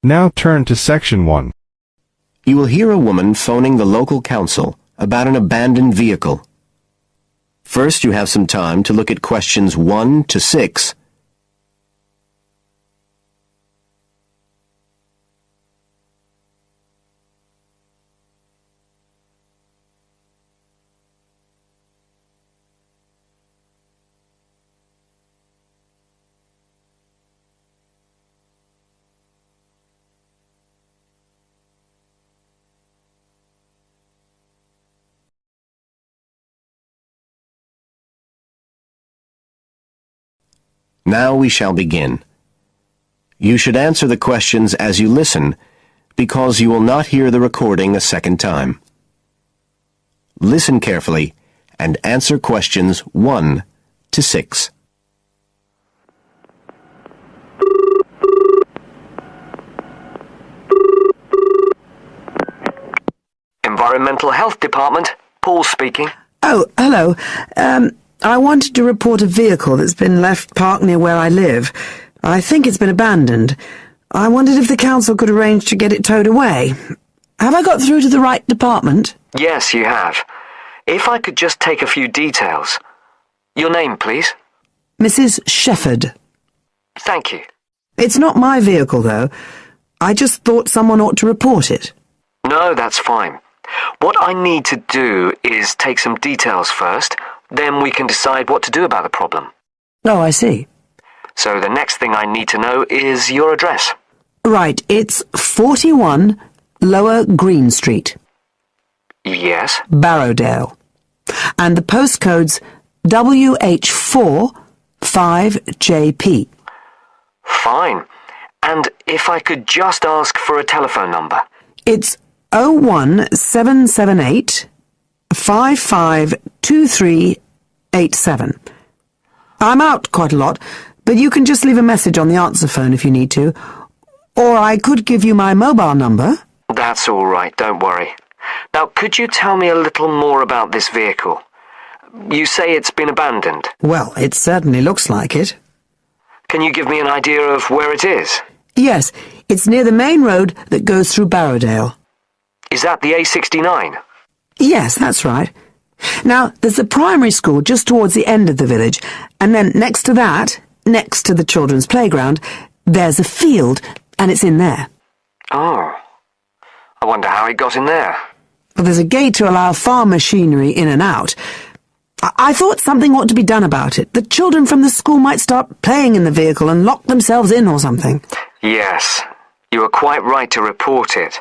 Now turn to Section 1. You will hear a woman phoning the local council about an abandoned vehicle. First, you have some time to look at questions 1 to 6. Now we shall begin. You should answer the questions as you listen, because you will not hear the recording a second time. Listen carefully and answer questions 1 to 6. Environmental Health Department, Paul speaking. Oh, hello. I wanted to report a vehicle that's been left parked near where I live. I think it's been abandoned. I wondered if the council could arrange to get it towed away. Have I got through to the right department? Yes, you have. If I could just take a few details. Your name, please? Mrs. Shepherd. Thank you. It's not my vehicle, though. I just thought someone ought to report it. No, that's fine. What I need to do is take some details first, then we can decide what to do about the problem. Oh, I see. So the next thing I need to know is your address. Right, it's 41 Lower Green Street, Yes? Barrowdale. And the postcode's WH4 5JP. Fine. And if I could just ask for a telephone number. It's 01778 552387. I'm out quite a lot, but you can just leave a message on the answer phone if you need to. Or I could give you my mobile number. That's all right, don't worry. Now, could you tell me a little more about this vehicle? You say it's been abandoned. Well, it certainly looks like it. Can you give me an idea of where it is? Yes, it's near the main road that goes through Barrowdale. Is that the A69? Yes, that's right. Now, there's a primary school just towards the end of the village, and then next to that, next to the children's playground, there's a field, and it's in there. Oh. I wonder how it got in there. Well, there's a gate to allow farm machinery in and out. I thought something ought to be done about it. The children from the school might start playing in the vehicle and lock themselves in or something. Yes, you are quite right to report it.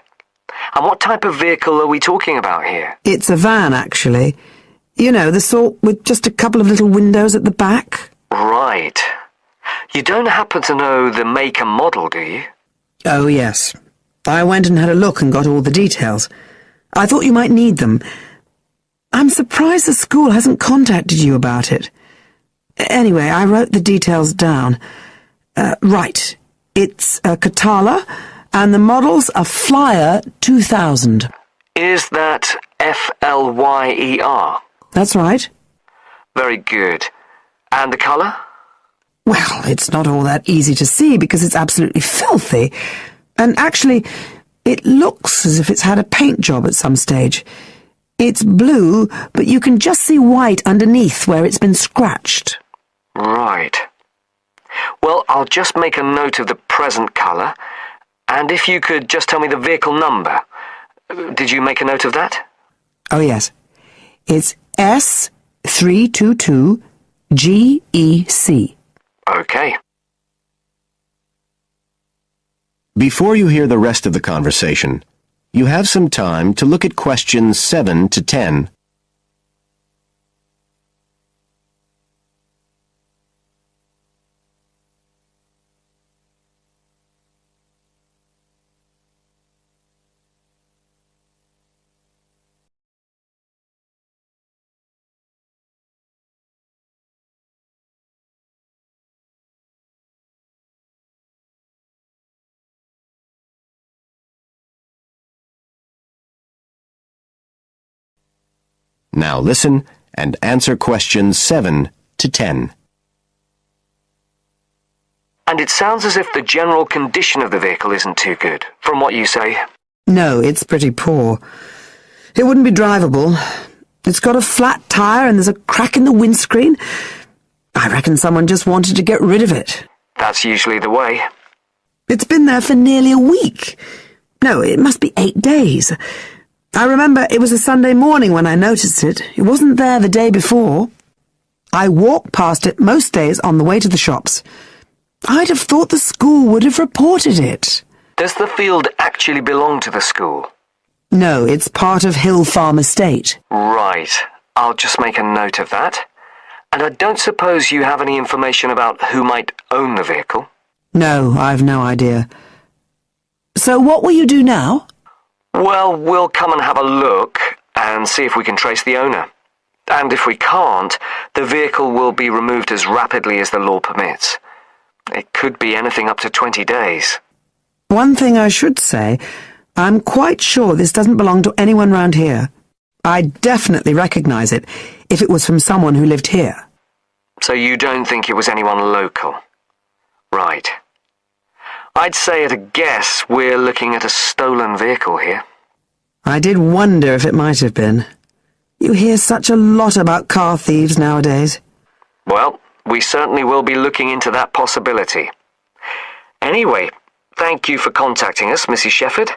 And what type of vehicle are we talking about here? It's a van, actually. You know, the sort with just a couple of little windows at the back. Right. You don't happen to know the make and model, do you? Oh, yes. I went and had a look and got all the details. I thought you might need them. I'm surprised the school hasn't contacted you about it. Anyway, I wrote the details down. Right. It's a Catala, and the model's a Flyer 2000. Is that Flyer? That's right. Very good. And the colour? Well, it's not all that easy to see because it's absolutely filthy. And actually, it looks as if it's had a paint job at some stage. It's blue, but you can just see white underneath where it's been scratched. Right. Well, I'll just make a note of the present colour, and if you could just tell me the vehicle number. Did you make a note of that? Oh, yes. It's S322GEC. Okay. Before you hear the rest of the conversation, you have some time to look at questions 7 to 10. Now listen and answer questions 7 to 10. And it sounds as if the general condition of the vehicle isn't too good, from what you say. No, it's pretty poor. It wouldn't be drivable. It's got a flat tire and there's a crack in the windscreen. I reckon someone just wanted to get rid of it. That's usually the way. It's been there for nearly a week. No, it must be 8 days. I remember it was a Sunday morning when I noticed it. It wasn't there the day before. I walk past it most days on the way to the shops. I'd have thought the school would have reported it. Does the field actually belong to the school? No, it's part of Hill Farm Estate. Right. I'll just make a note of that. And I don't suppose you have any information about who might own the vehicle? No, I've no idea. So what will you do now? Well, we'll come and have a look and see if we can trace the owner. And if we can't, the vehicle will be removed as rapidly as the law permits. It could be anything up to 20 days. One thing I should say, I'm quite sure this doesn't belong to anyone round here. I'd definitely recognise it if it was from someone who lived here. So you don't think it was anyone local? Right. I'd say at a guess we're looking at a stolen vehicle here. I did wonder if it might have been. You hear such a lot about car thieves nowadays. Well, we certainly will be looking into that possibility. Anyway, thank you for contacting us, Mrs. Shefford,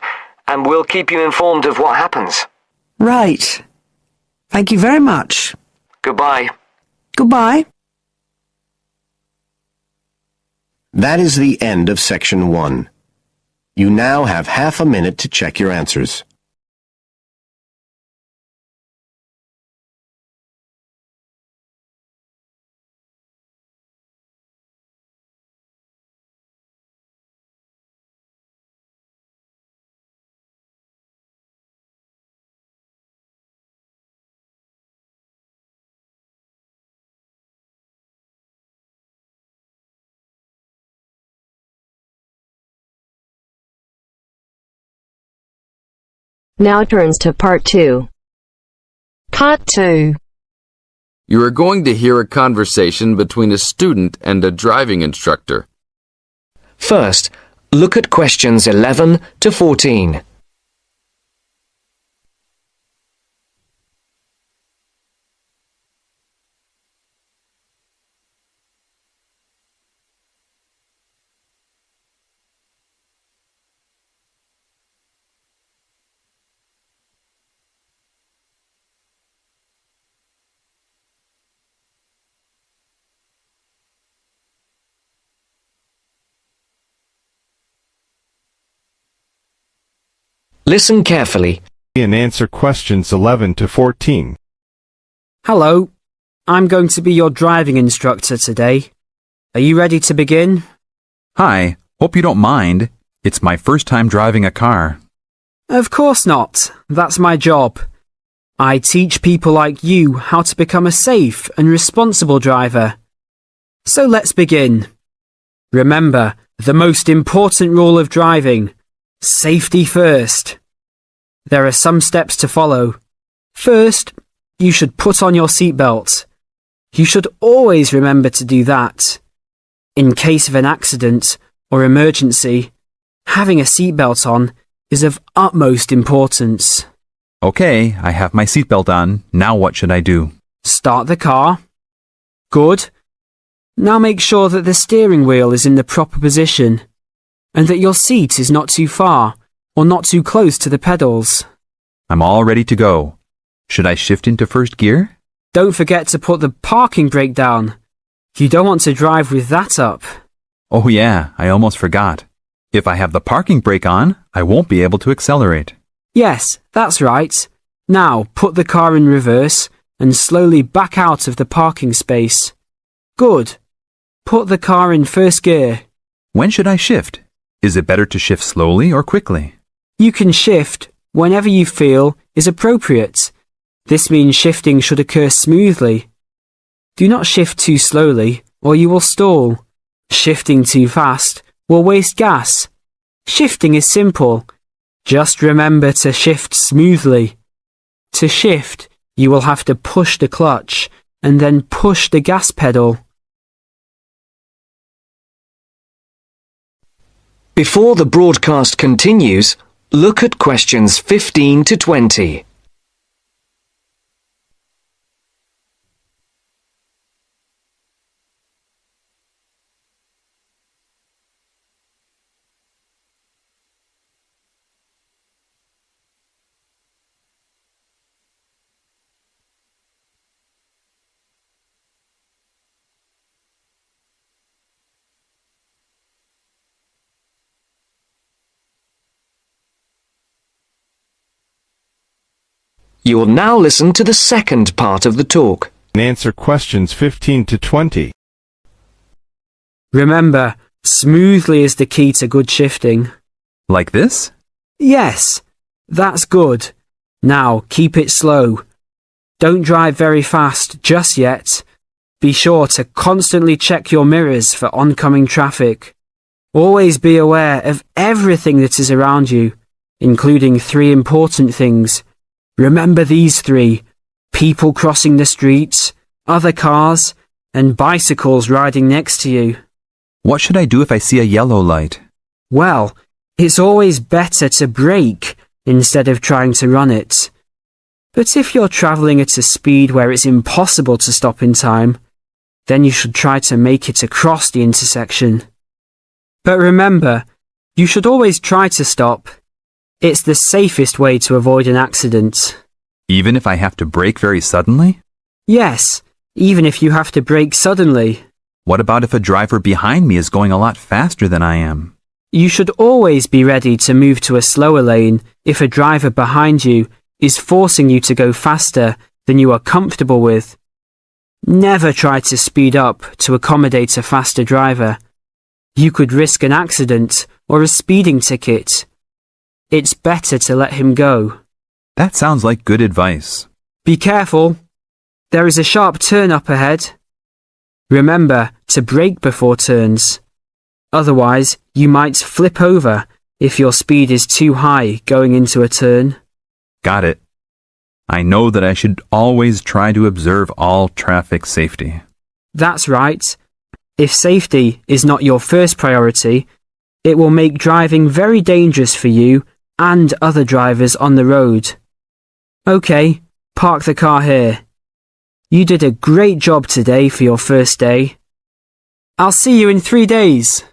and we'll keep you informed of what happens. Right. Thank you very much. Goodbye. Goodbye. That is the end of Section 1. You now have half a minute to check your answers. Now turns to Part 2. Part 2. You are going to hear a conversation between a student and a driving instructor. First, look at questions 11 to 14. Listen carefully. And answer questions 11 to 14. Hello, I'm going to be your driving instructor today. Are you ready to begin? Hi, hope you don't mind. It's my first time driving a car. Of course not. That's my job. I teach people like you how to become a safe and responsible driver. So let's begin. Remember, the most important rule of driving: safety first. There are some steps to follow. First, you should put on your seatbelt. You should always remember to do that. In case of an accident or emergency, having a seatbelt on is of utmost importance. Okay, I have my seatbelt on. Now what should I do? Start the car. Good. Now make sure that the steering wheel is in the proper position and that your seat is not too far or not too close to the pedals. I'm all ready to go. Should I shift into first gear? Don't forget to put the parking brake down. You don't want to drive with that up. Oh yeah, I almost forgot. If I have the parking brake on, I won't be able to accelerate. Yes, that's right. Now put the car in reverse and slowly back out of the parking space. Good. Put the car in first gear. When should I shift? Is it better to shift slowly or quickly? You can shift whenever you feel is appropriate. This means shifting should occur smoothly. Do not shift too slowly or you will stall. Shifting too fast will waste gas. Shifting is simple. Just remember to shift smoothly. To shift, you will have to push the clutch and then push the gas pedal. Before the broadcast continues, look at questions 15 to 20. You will now listen to the second part of the talk. And answer questions 15 to 20. Remember, smoothly is the key to good shifting. Like this? Yes, that's good. Now, keep it slow. Don't drive very fast just yet. Be sure to constantly check your mirrors for oncoming traffic. Always be aware of everything that is around you, including 3 important things. Remember these 3: people crossing the streets, other cars, and bicycles riding next to you. What should I do if I see a yellow light? Well, it's always better to brake instead of trying to run it. But if you're travelling at a speed where it's impossible to stop in time, then you should try to make it across the intersection. But remember, you should always try to stop. It's the safest way to avoid an accident. Even if I have to brake very suddenly? Yes, even if you have to brake suddenly. What about if a driver behind me is going a lot faster than I am? You should always be ready to move to a slower lane if a driver behind you is forcing you to go faster than you are comfortable with. Never try to speed up to accommodate a faster driver. You could risk an accident or a speeding ticket. It's better to let him go. That sounds like good advice. Be careful. There is a sharp turn up ahead. Remember to brake before turns. Otherwise, you might flip over if your speed is too high going into a turn. Got it. I know that I should always try to observe all traffic safety. That's right. If safety is not your first priority, it will make driving very dangerous for you and other drivers on the road. Okay, park the car here. You did a great job today for your first day. I'll see you in 3 days.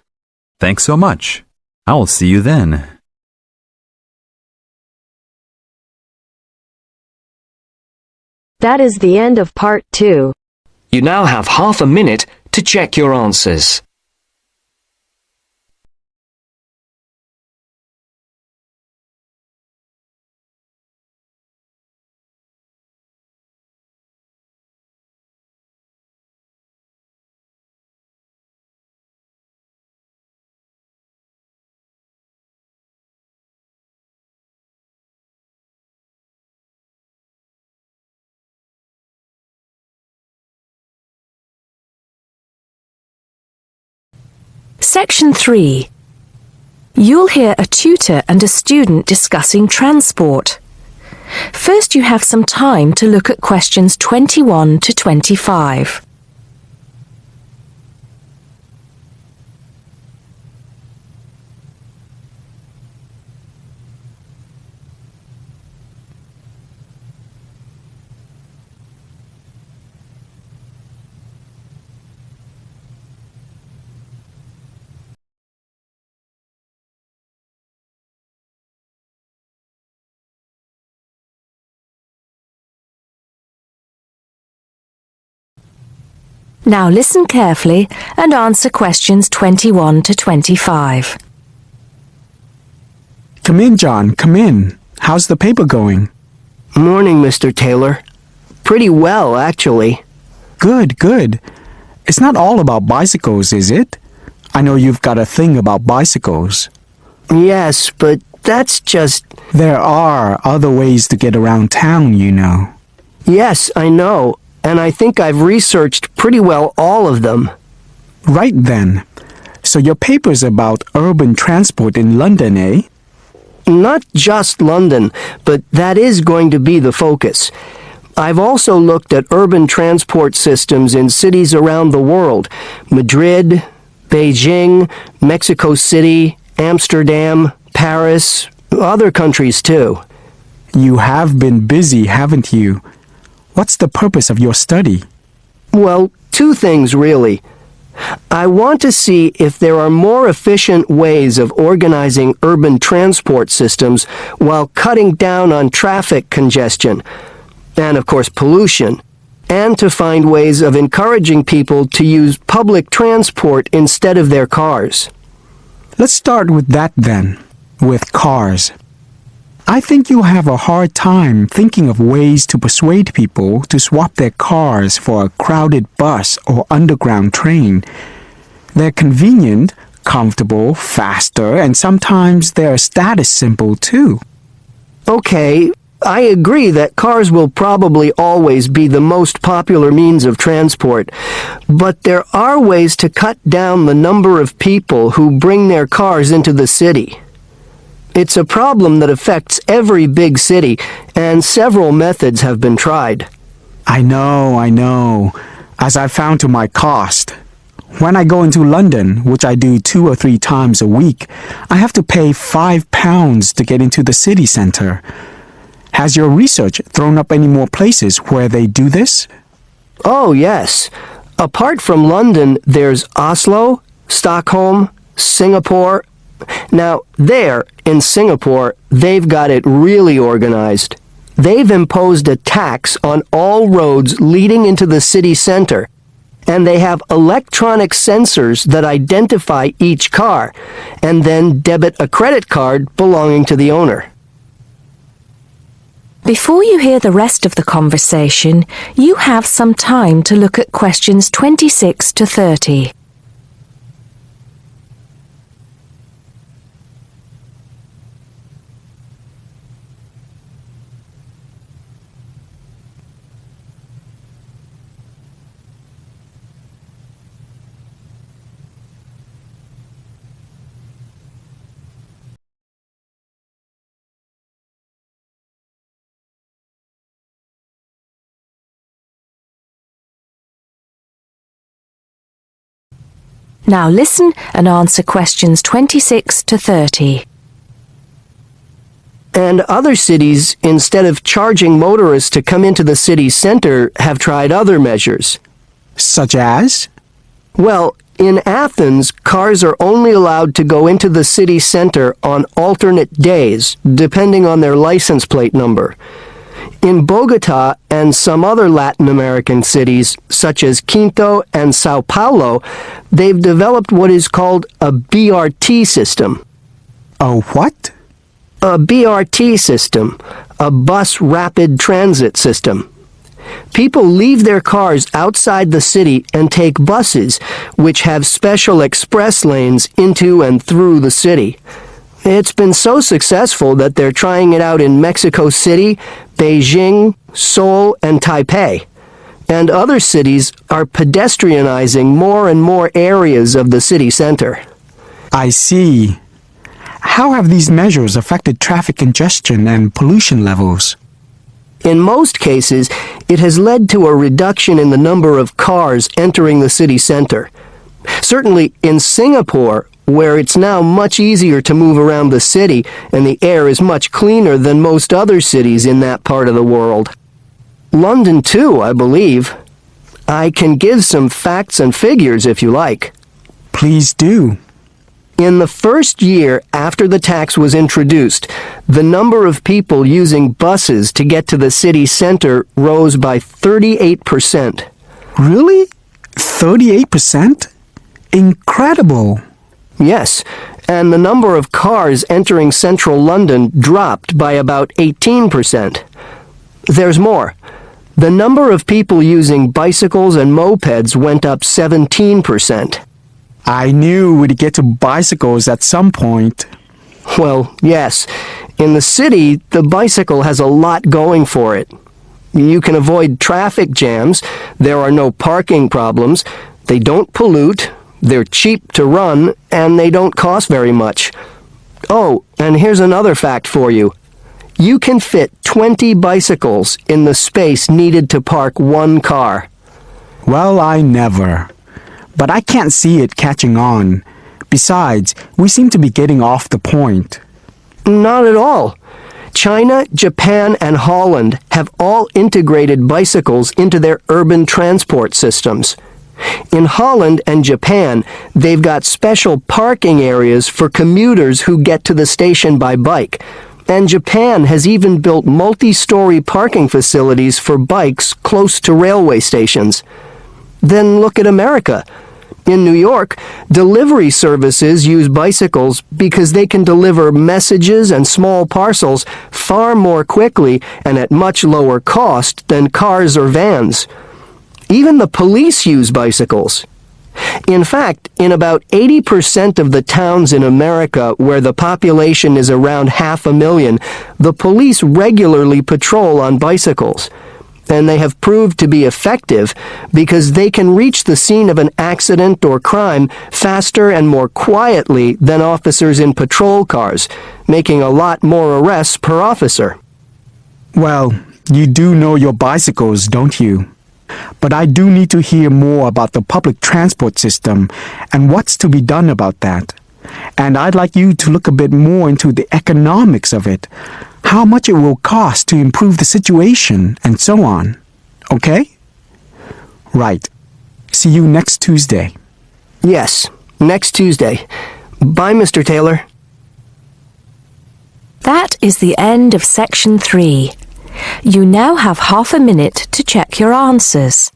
Thanks so much. I will see you then. That is the end of part 2. You now have half a minute to check your answers. Section 3. You'll hear a tutor and a student discussing transport. First, you have some time to look at questions 21 to 25. Now listen carefully and answer questions 21 to 25. Come in, John, come in. How's the paper going? Morning, Mr. Taylor. Pretty well, actually. Good, good. It's not all about bicycles, is it? I know you've got a thing about bicycles. Yes, but that's just... There are other ways to get around town, you know. Yes, I know. And I think I've researched pretty well all of them. Right then. So your paper's about urban transport in London, eh? Not just London, but that is going to be the focus. I've also looked at urban transport systems in cities around the world. Madrid, Beijing, Mexico City, Amsterdam, Paris, other countries too. You have been busy, haven't you? What's the purpose of your study? Well, two things really. I want to see if there are more efficient ways of organizing urban transport systems while cutting down on traffic congestion, and of course pollution, and to find ways of encouraging people to use public transport instead of their cars. Let's start with that then, with cars. I think you'll have a hard time thinking of ways to persuade people to swap their cars for a crowded bus or underground train. They're convenient, comfortable, faster, and sometimes they're a status symbol too. Okay, I agree that cars will probably always be the most popular means of transport, but there are ways to cut down the number of people who bring their cars into the city. It's a problem that affects every big city, and several methods have been tried. I know, as I've found to my cost. When I go into London, which I do 2 or 3 times a week, I have to pay £5 to get into the city centre. Has your research thrown up any more places where they do this? Oh, yes. Apart from London, there's Oslo, Stockholm, Singapore. Now, there, in Singapore, they've got it really organized. They've imposed a tax on all roads leading into the city center, and they have electronic sensors that identify each car, and then debit a credit card belonging to the owner. Before you hear the rest of the conversation, you have some time to look at questions 26 to 30. Now listen and answer questions 26 to 30. And other cities, instead of charging motorists to come into the city center, have tried other measures. Such as? Well, in Athens, cars are only allowed to go into the city center on alternate days, depending on their license plate number. In Bogota and some other Latin American cities, such as Quito and Sao Paulo, they've developed what is called a BRT system. A what? A BRT system, a bus rapid transit system. People leave their cars outside the city and take buses, which have special express lanes into and through the city. It's been so successful that they're trying it out in Mexico City, Beijing, Seoul, and Taipei. And other cities are pedestrianizing more and more areas of the city center. I see. How have these measures affected traffic congestion and pollution levels? In most cases, it has led to a reduction in the number of cars entering the city center. Certainly in Singapore, where it's now much easier to move around the city and the air is much cleaner than most other cities in that part of the world. London too, I believe. I can give some facts and figures if you like. Please do. In the first year after the tax was introduced, the number of people using buses to get to the city center rose by 38%. Really? 38%? Incredible! Yes, and the number of cars entering central London dropped by about 18%. There's more. The number of people using bicycles and mopeds went up 17%. I knew we'd get to bicycles at some point. Well, yes. In the city, the bicycle has a lot going for it. You can avoid traffic jams, there are no parking problems, they don't pollute, they're cheap to run, and they don't cost very much. Oh, and here's another fact for you. You can fit 20 bicycles in the space needed to park one car. Well, I never. But I can't see it catching on. Besides, we seem to be getting off the point. Not at all. China, Japan, and Holland have all integrated bicycles into their urban transport systems. In Holland and Japan, they've got special parking areas for commuters who get to the station by bike. And Japan has even built multi-story parking facilities for bikes close to railway stations. Then look at America. In New York, delivery services use bicycles because they can deliver messages and small parcels far more quickly and at much lower cost than cars or vans. Even the police use bicycles. In fact, in about 80% of the towns in America where the population is around 500,000, the police regularly patrol on bicycles. And they have proved to be effective because they can reach the scene of an accident or crime faster and more quietly than officers in patrol cars, making a lot more arrests per officer. Well, you do know your bicycles, don't you? But I do need to hear more about the public transport system and what's to be done about that. And I'd like you to look a bit more into the economics of it, how much it will cost to improve the situation, and so on. Okay? Right. See you next Tuesday. Yes, next Tuesday. Bye, Mr. Taylor. That is the end of section 3. You now have half a minute to check your answers.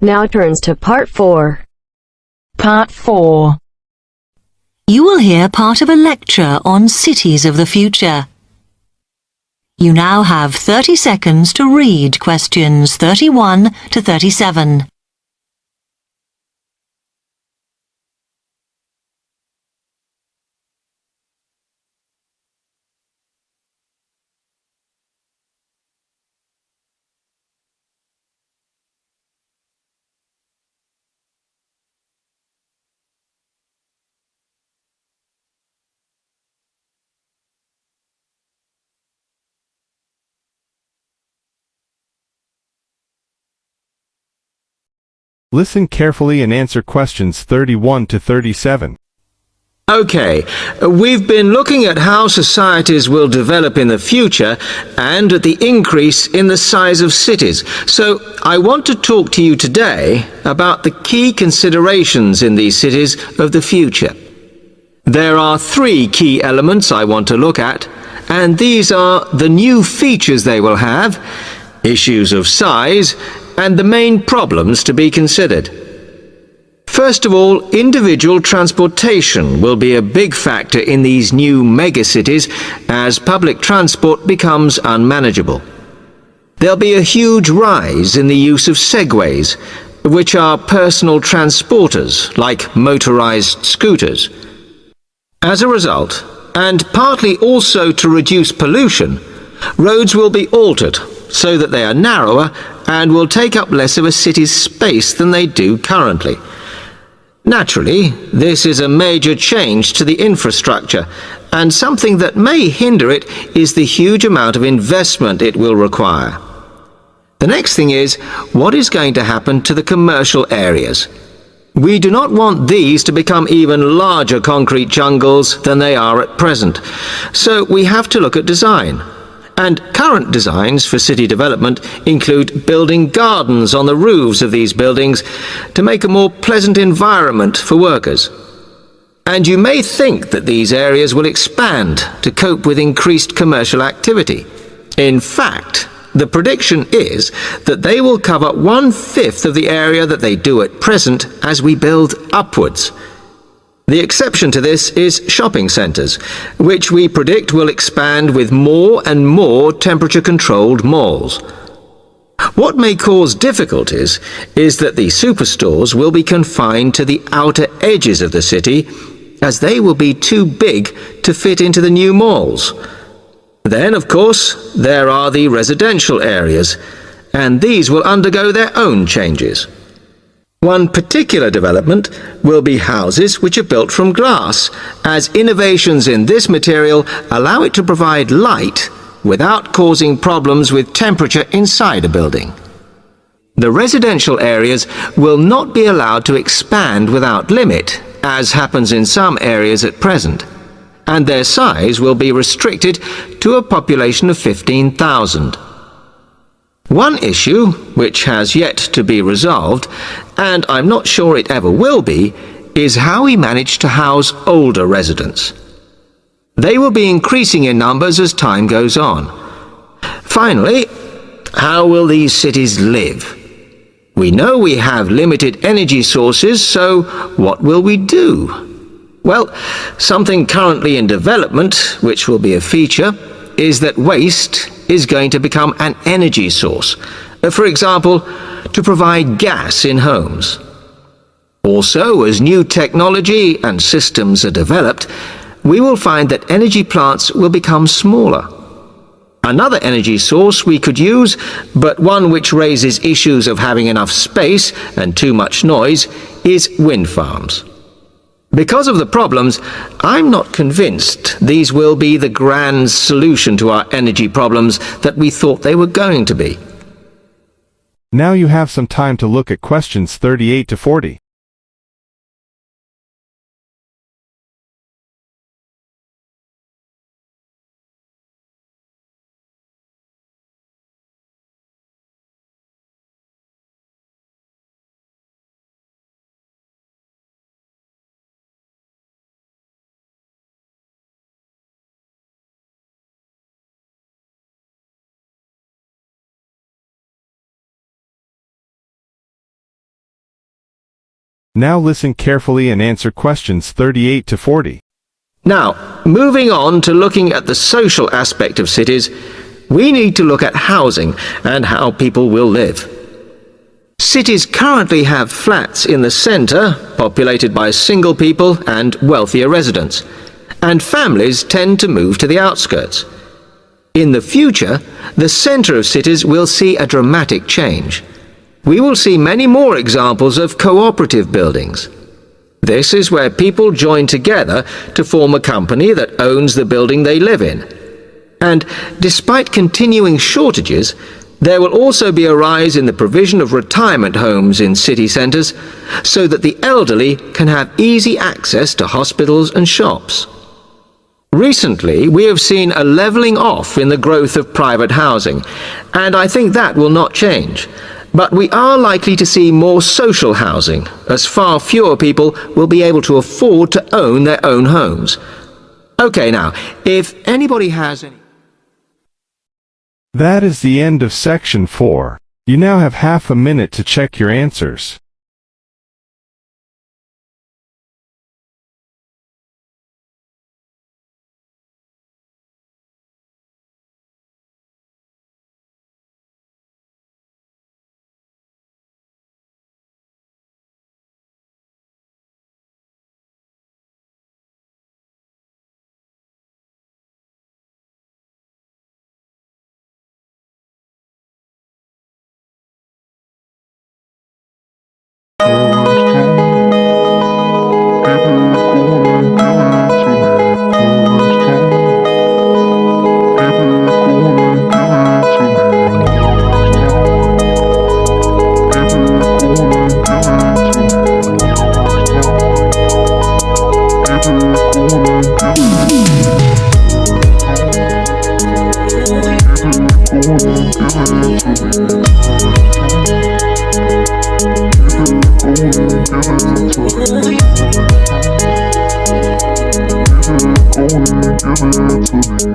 Now turns to Part 4. Part 4. You will hear part of a lecture on cities of the future. You now have 30 seconds to read questions 31 to 37. Listen carefully and answer questions 31 to 37. Okay, we've been looking at how societies will develop in the future and at the increase in the size of cities. So I want to talk to you today about the key considerations in these cities of the future. There are 3 key elements I want to look at, and these are the new features they will have, issues of size, and the main problems to be considered. First of all, individual transportation will be a big factor in these new megacities as public transport becomes unmanageable. There'll be a huge rise in the use of segways, which are personal transporters like motorized scooters. As a result, and partly also to reduce pollution, roads will be altered so that they are narrower and will take up less of a city's space than they do currently. Naturally, this is a major change to the infrastructure, and something that may hinder it is the huge amount of investment it will require. The next thing is, what is going to happen to the commercial areas? We do not want these to become even larger concrete jungles than they are at present, so we have to look at design. And current designs for city development include building gardens on the roofs of these buildings to make a more pleasant environment for workers. And you may think that these areas will expand to cope with increased commercial activity. In fact, the prediction is that they will cover 1/5 of the area that they do at present as we build upwards. The exception to this is shopping centres, which we predict will expand with more and more temperature-controlled malls. What may cause difficulties is that the superstores will be confined to the outer edges of the city, as they will be too big to fit into the new malls. Then, of course, there are the residential areas, and these will undergo their own changes. One particular development will be houses which are built from glass, as innovations in this material allow it to provide light without causing problems with temperature inside a building. The residential areas will not be allowed to expand without limit, as happens in some areas at present, and their size will be restricted to a population of 15,000. One issue, which has yet to be resolved, and I'm not sure it ever will be, is how we manage to house older residents. They will be increasing in numbers as time goes on. Finally, how will these cities live? We know we have limited energy sources, so what will we do? Well, something currently in development, which will be a feature, is that waste is going to become an energy source. For example, to provide gas in homes. Also, as new technology and systems are developed, we will find that energy plants will become smaller. Another energy source we could use, but one which raises issues of having enough space and too much noise, is wind farms. Because of the problems, I'm not convinced these will be the grand solution to our energy problems that we thought they were going to be. Now you have some time to look at questions 38 to 40. Now listen carefully and answer questions 38 to 40. Now, moving on to looking at the social aspect of cities, we need to look at housing and how people will live. Cities currently have flats in the centre, populated by single people and wealthier residents, and families tend to move to the outskirts. In the future, the centre of cities will see a dramatic change. We will see many more examples of cooperative buildings. This is where people join together to form a company that owns the building they live in. And despite continuing shortages, there will also be a rise in the provision of retirement homes in city centres, so that the elderly can have easy access to hospitals and shops. Recently, we have seen a levelling off in the growth of private housing, and I think that will not change. But we are likely to see more social housing, as far fewer people will be able to afford to own their own homes. Okay, now, if anybody has any... That is the end of section 4. You now have half a minute to check your answers. Give it to me.